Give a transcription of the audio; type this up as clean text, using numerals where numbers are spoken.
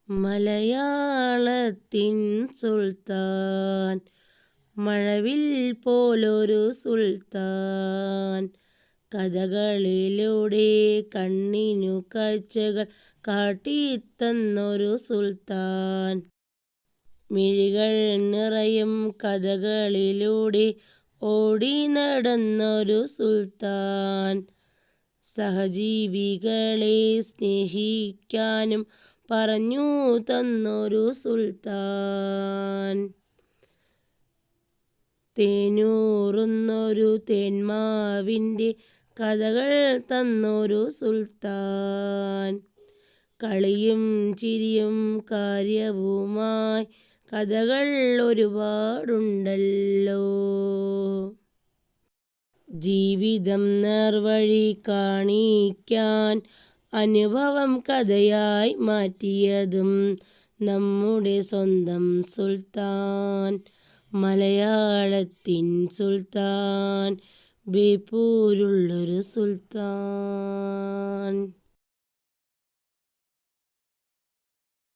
മലയാളത്തിൻ സുൽത്താൻ, മഴവിൽ പോലൊരു സുൽത്താൻ, കഥകളിലൂടെ കണ്ണിനു കാഴ്ചകൾ കാട്ടിത്തന്നൊരു സുൽത്താൻ, മിഴികൾ നിറയും കഥകളിലൂടെ ഓടി നടന്നൊരു സുൽത്താൻ, സഹജീവികളെ സ്നേഹിക്കാനും പറഞ്ഞു തന്നൊരു സുൽത്താൻ, തേനൂറുന്നൊരു തേന്മാവിൻ്റെ കഥകൾ തന്നൊരു സുൽത്താൻ, കളിയും ചിരിയും കാര്യവുമായി കഥകൾ ഒരുപാടുണ്ടല്ലോ. ജീവിതം നേർവഴി കാണിക്കാൻ അനുഭവം കഥയായി മാറ്റിയതും നമ്മുടെ സ്വന്തം സുൽത്താൻ, മലയാളത്തിൻ സുൽത്താൻ, ബേപ്പൂരുള്ളൊരു സുൽത്താൻ.